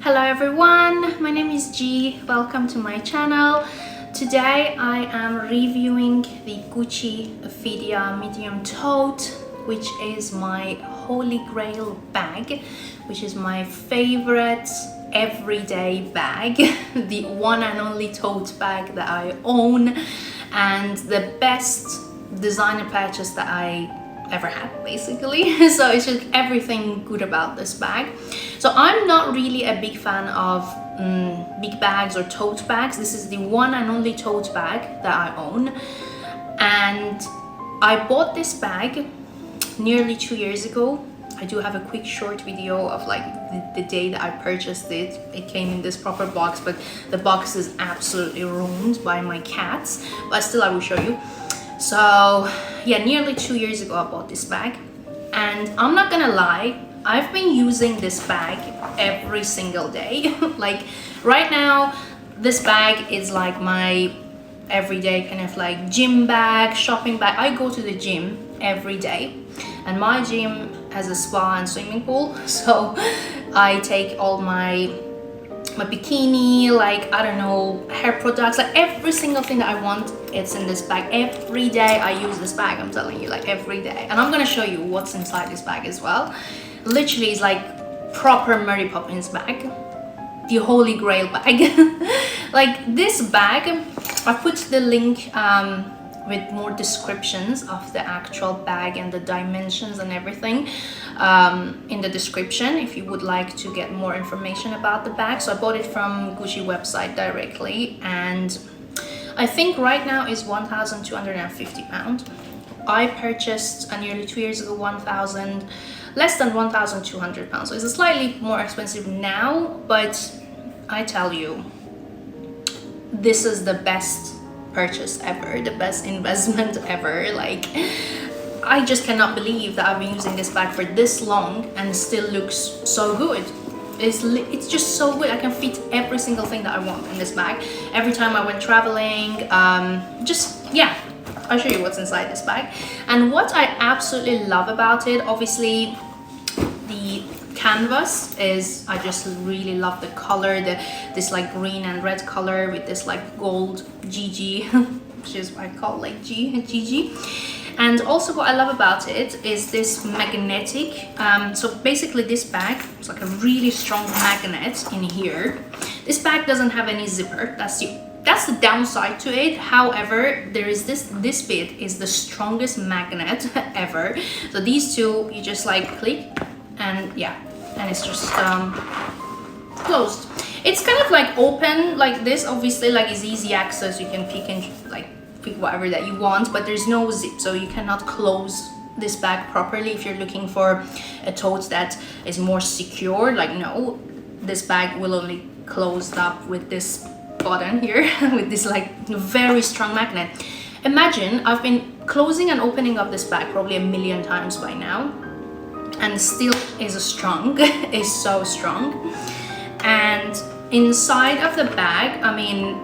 Hello everyone, my name is G. Welcome to my channel. Today I am reviewing the Gucci Ophidia medium tote, which is my holy grail bag, which is my favorite everyday bag, the one and only tote bag that I own, and the best designer purchase that I ever had, basically. So it's just everything good about this bag. So I'm not really a big fan of big bags or tote bags. This is the one and only tote bag that I own, and I bought this bag nearly 2 years ago. I do have a quick short video of like the day that I purchased it. It came in this proper box, but the box is absolutely ruined by my cats, but still I will show you. So yeah, nearly 2 years ago I bought this bag, and I'm not gonna lie, I've been using this bag every single day. Like right now, this bag is like my everyday kind of like gym bag, shopping bag. I go to the gym every day, and my gym has a spa and swimming pool, so I take all my bikini, like I don't know, hair products, like every single thing that I want, it's in this bag. Every day I use this bag, I'm telling you, like every day. And I'm gonna show you what's inside this bag as well. Literally, it's like proper Mary Poppins bag, the holy grail bag. Like this bag, I put the link with more descriptions of the actual bag and the dimensions and everything in the description if you would like to get more information about the bag. So I bought it from Gucci website directly, and I think right now is £1,250. I purchased nearly 2 years ago less than £1,200. So it's slightly more expensive now, but I tell you, this is the best purchase ever, the best investment ever. Like I just cannot believe that I've been using this bag for this long and still looks so good. It's just so good. I can fit every single thing that I want in this bag. Every time I went traveling, yeah, I'll show you what's inside this bag. And what I absolutely love about it, obviously the canvas is, I just really love the color, this like green and red color with this like gold GG, which is what I call like GG. And also what I love about it is this magnetic, so basically this bag is like a really strong magnet in here. This bag doesn't have any zipper, that's the downside to it. However, there is this bit is the strongest magnet ever. So these two, you just like click, and yeah, and it's just closed. It's kind of like open like this, obviously, like it's easy access, you can pick and like pick whatever that you want, but there's no zip, so you cannot close this bag properly if you're looking for a tote that is more secure. Like no, this bag will only close up with this button here with this like very strong magnet. Imagine, I've been closing and opening up this bag probably a million times by now, and still is strong. Is so strong. And inside of the bag, I mean,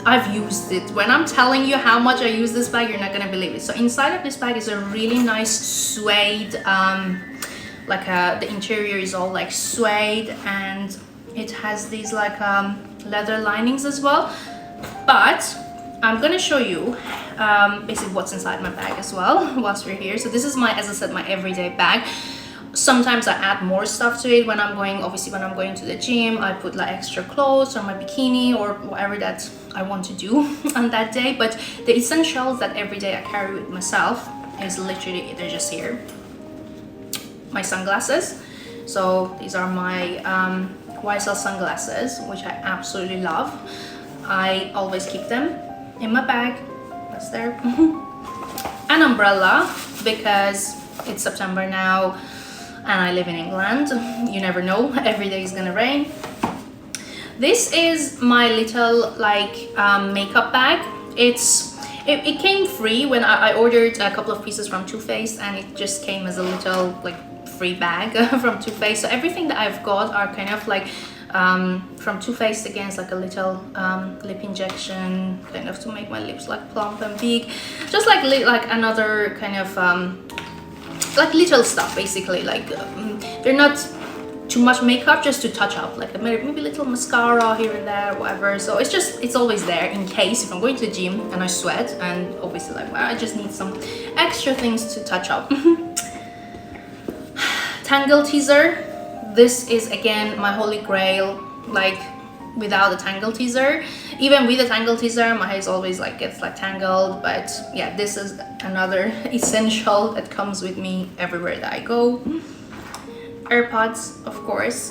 I've used it. When I'm telling you how much I use this bag, you're not gonna believe it. So inside of this bag is a really nice suede, the interior is all like suede, and it has these like leather linings as well. But I'm gonna show you basically what's inside my bag as well whilst we're here. So this is my, as I said, my everyday bag. Sometimes I add more stuff to it when I'm going, obviously when I'm going to the gym, I put like extra clothes or my bikini or whatever that I want to do on that day. But the essentials that every day I carry with myself is literally, they're just here. My sunglasses. So these are my YSL sunglasses, which I absolutely love. I always keep them in my bag. That's there. An umbrella, because it's September now and I live in England. You never know, every day is gonna rain. This is my little like makeup bag. It came free when I ordered a couple of pieces from Too Faced, and it just came as a little like free bag from Too Faced. So everything that I've got are kind of like from Too Faced. Again, it's like a little lip injection, kind of to make my lips like plump and big, just like another kind of like little stuff, basically. Like they're not too much makeup just to touch up, like maybe little mascara here and there, whatever. So it's always there in case if I'm going to the gym and I sweat, and obviously like, well, I just need some extra things to touch up. Tangle teaser. This is again my holy grail. Like, without a tangle teaser, even with a tangle teaser, my hair always like gets like tangled. But yeah, this is another essential that comes with me everywhere that I go. AirPods, of course.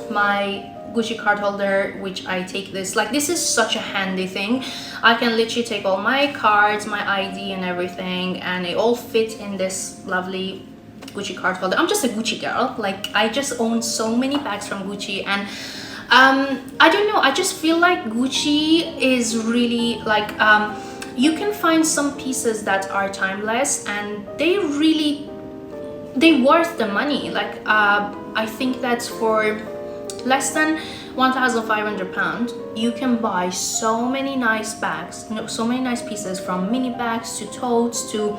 My Gucci card holder, which I take this, like, this is such a handy thing. I can literally take all my cards, my ID and everything, and it all fit in this lovely Gucci card holder. I'm just a Gucci girl. Like, I just own so many bags from Gucci, and I don't know, I just feel like Gucci is really like, you can find some pieces that are timeless and they worth the money. Like, I think that for less than £1,500 you can buy so many nice bags, you know, so many nice pieces, from mini bags to totes to,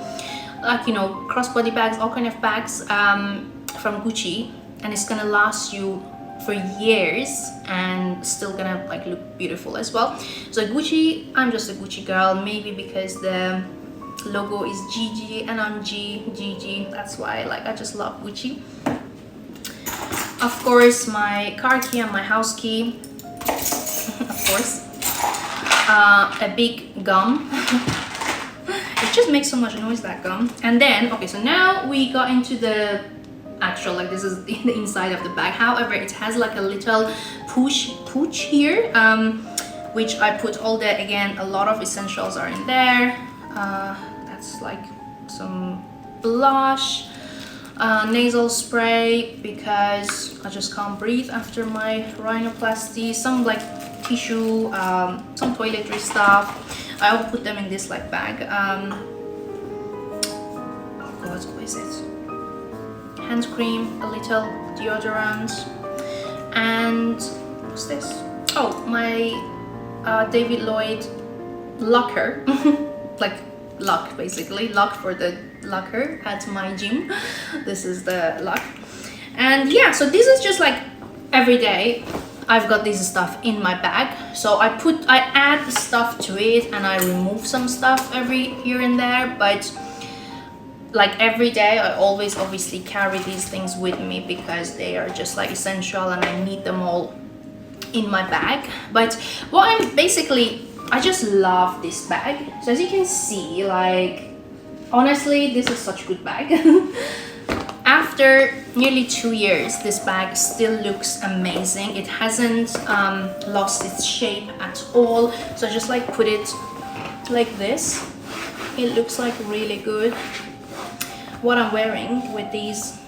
like, you know, crossbody bags, all kind of bags from Gucci, and it's gonna last you for years and still gonna like look beautiful as well. So Gucci, I'm just a Gucci girl, maybe because the logo is GG and I'm GG, that's why, like, I just love Gucci. Of course, my car key and my house key, of course. A big gum. It just makes so much noise, that gum. And then, okay, so now we got into the actual, like, this is the inside of the bag. However, it has like a little pooch here, which I put all the, again, a lot of essentials are in there. That's like some blush, nasal spray because I just can't breathe after my rhinoplasty, some like tissue, some toiletry stuff. I will put them in this like bag. Oh god, what is it? Hand cream, a little deodorant, and what's this? Oh, my David Lloyd locker, like lock, basically lock for the locker at my gym. This is the lock. And yeah, so this is just like every day I've got this stuff in my bag. So I add stuff to it and I remove some stuff every here and there, but like every day I always obviously carry these things with me because they are just like essential and I need them all in my bag. But what I'm basically, I just love this bag. So as you can see, like, honestly, this is such a good bag. After nearly 2 years, this bag still looks amazing. It hasn't lost its shape at all. So I just like put it like this. It looks like really good. What I'm wearing with these,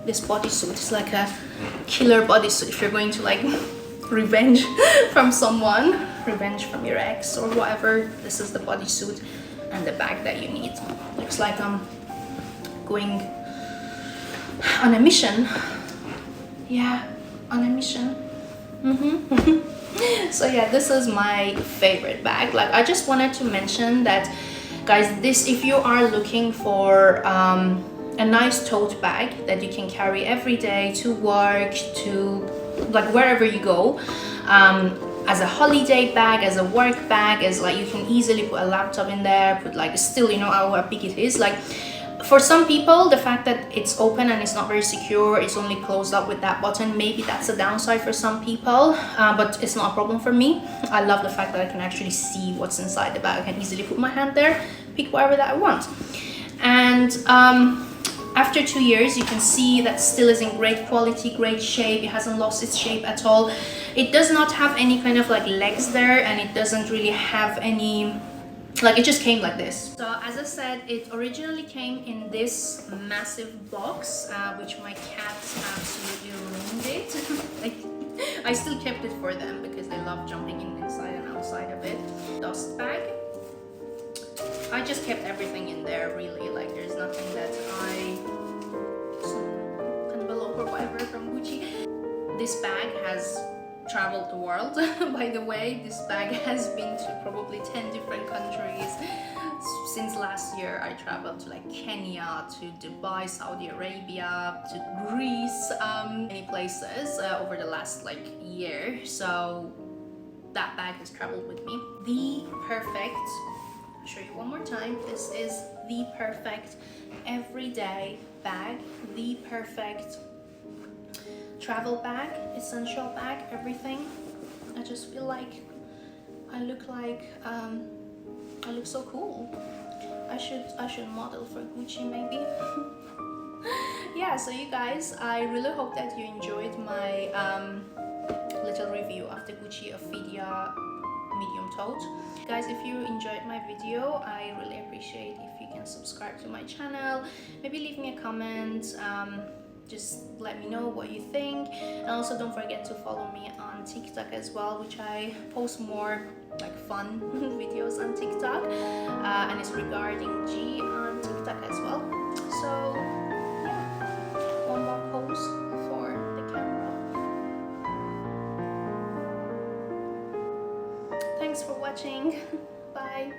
this bodysuit is like a killer bodysuit. If you're going to like revenge from someone, revenge from your ex or whatever, this is the bodysuit and the bag that you need. Looks like I'm going on a mission. Yeah, on a mission. So yeah, this is my favorite bag. Like, I just wanted to mention that, guys, this, if you are looking for a nice tote bag that you can carry every day to work, to like wherever you go, as a holiday bag, as a work bag, as like you can easily put a laptop in there, put like, still, you know how big it is. Like, for some people, the fact that it's open and it's not very secure, it's only closed up with that button, maybe that's a downside for some people, but it's not a problem for me. I love the fact that I can actually see what's inside the bag. I can easily put my hand there, pick whatever that I want. And after 2 years, you can see that still is in great quality, great shape. It hasn't lost its shape at all. It does not have any kind of like legs there, and it doesn't really have any, like, it just came like this. So as I said, it originally came in this massive box, which my cats absolutely ruined it. Like, I still kept it for them because they love jumping inside and outside of it. Dust bag. I just kept everything in there, really. Like, there's nothing that some envelope or whatever from Gucci. This bag has traveled the world. By the way, this bag has been to probably 10 different countries. Since last year I traveled to like Kenya, to Dubai, Saudi Arabia, to Greece, many places over the last like year. So that bag has traveled with me. The perfect, I'll show you one more time. This is the perfect everyday bag, the perfect travel bag, essential bag, everything. I just feel like I look so cool. I should model for Gucci maybe. Yeah, so you guys, I really hope that you enjoyed my little review of the Gucci Ophidia medium tote. Guys, if you enjoyed my video, I really appreciate if you can subscribe to my channel, maybe leave me a comment, just let me know what you think, and also don't forget to follow me on TikTok as well, which I post more like fun videos on TikTok, and it's RegardingGee on TikTok as well. So yeah, one more pose for the camera. Thanks for watching. Bye.